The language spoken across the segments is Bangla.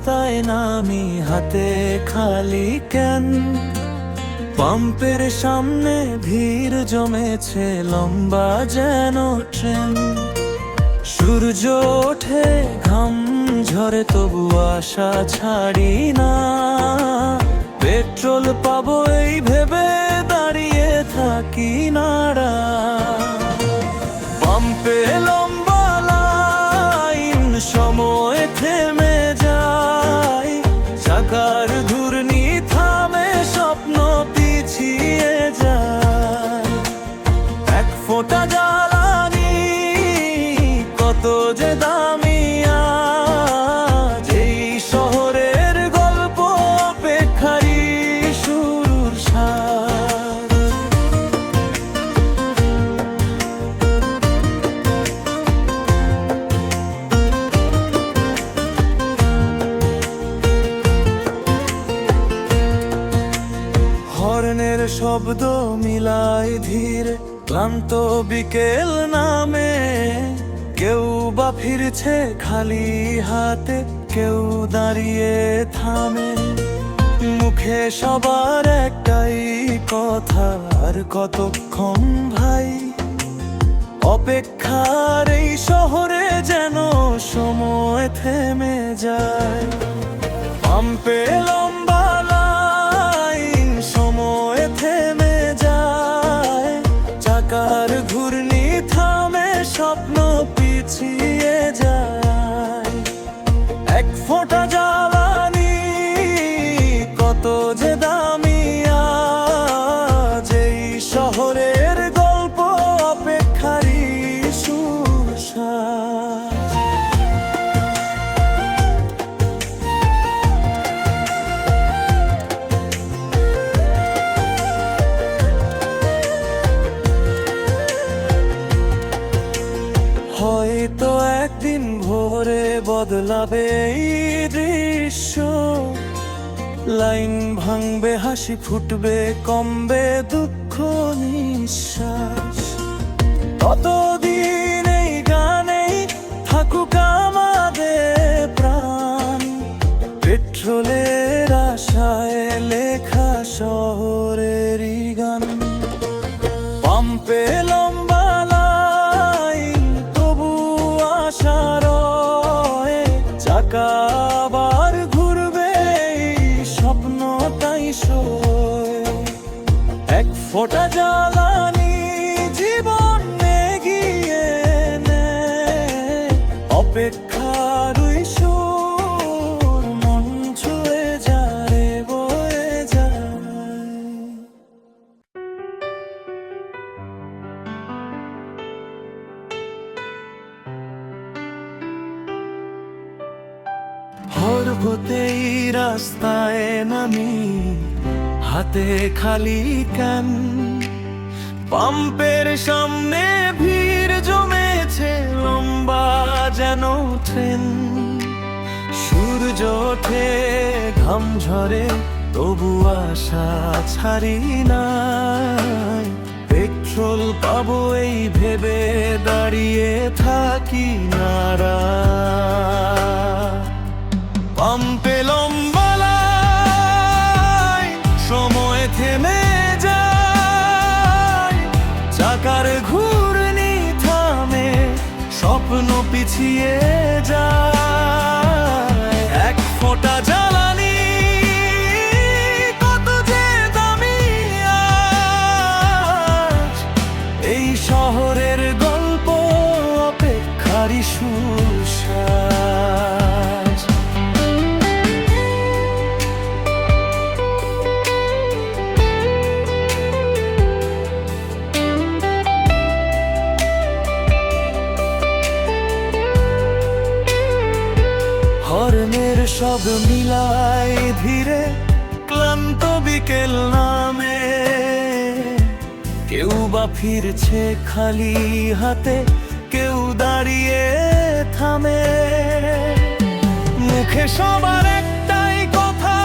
রাস্তায় নামি হাতে খালি কেন। পাম্পের সামনে ভিড় জমেছে লম্বা যেন ট্রেন। সূর্য ওঠে ঘাম ঝরে তবু আশা ছাড়ি না। পেট্রোল পাবো এই ভেবে দাঁড়িয়ে থাকি নাড়া। পাম্পে লম্বা লাইন, সময় থেমে যায়। চাকার ঘূর্ণি থামে, স্বপ্ন পিছিয়ে যায়। এক ফোঁটা জ্বালানি কত যে দামি আজ। এই শহরের গল্প অপেক্ষারই শুরুর স্বাদ। হর্নের শব্দ মিলায় ধীরে ক্লান্ত বিকেল নামে। কেউ বা ফিরছে খালি হাতে, কেউ দাঁড়িয়ে থামে। মুখে সবার একটাই কথা, আর কতক্ষণ ভাই। অপেক্ষার এই শহরে যেন সময় থেমে যায়। পাম্পে লম্বা লাইন, সময় থেমে যায়। চাকার ঘূর্ণি থামে, স্বপ্ন পিছিয়ে যায়। এক ফোঁটা জ্বালানি কত যে দামি আজ। এই শহরের গল্প অপেক্ষারই সুস্বাদ। হয়তো একদিন ভোরে বদলাবে এই দৃশ্য। লাইন ভাঙবে, হাসি ফুটবে, কমবে দুঃখ নিঃশ্বাস। ততদিন এই গানেই থাকুক আমাদের প্রাণ। পেট্রোলের আশায় লেখা শহরেরই গান। পাম্পে লম্বা লাইন, তবু আশা রয়। চাকা আবার ঘুরবে, স্বপ্নটাই সয়। এক ফোঁটা জ্বালানি জীবন এগিয়ে নেয়। অপেক্ষার ওই সুর মন ছুঁয়ে যায়, বয়ে যায়। হরবতেই রাস্তায় নামি হাতে খালি কেন। পাম্পের সামনে ভিড় জমেছে লম্বা যেন ট্রেন। সূর্য ওঠে ঘাম ঝরে তবু আশা ছাড়ি নাই। পেট্রোল পাবো এই ভেবে দাঁড়িয়ে থাকি নাড়া। পাম্পে লম্বা লাইন, সময় থেমে যায়। চাকার ঘূর্ণি থামে, স্বপ্ন পিছিয়ে যায়। এক ফোঁটা জ্বালানি কত যে দামি আজ। এই শহরের গল্প অপেক্ষারই সুস্বাদ। হর্নের সব মিলায় ধীরে ক্লান্ত বিকেল নামে। কেউ বা ফিরছে খালি হাতে, কেউ দাঁড়িয়ে থামে। মুখে সবার একটাই কথা,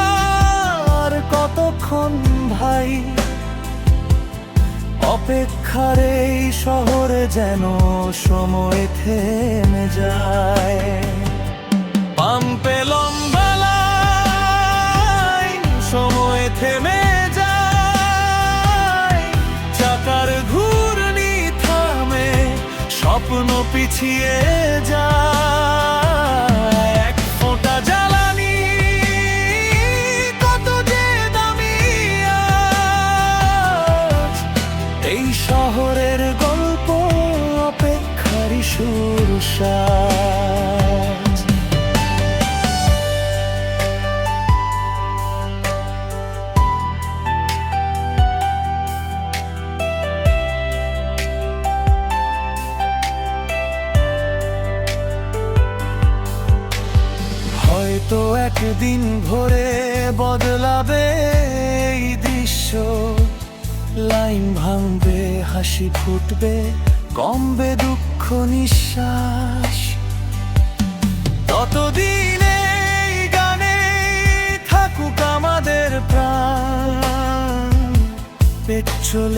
আর কতক্ষণ ভাই। অপেক্ষার এই শহরে যেন সময় থেমে যায়। পাম্পে লম্বা স্বপ্ন পিছিয়ে যায়। এক ফোঁটা জ্বালানি কত যে দামি আজ। এই শহরের গল্প অপেক্ষারই শুরু সাজ। হয়তো একদিন ভোরে বদলাবে এই দৃশ্য, লাইন ভাঙবে, হাসি ফুটবে, কমবে দুঃখ নিঃশ্বাস।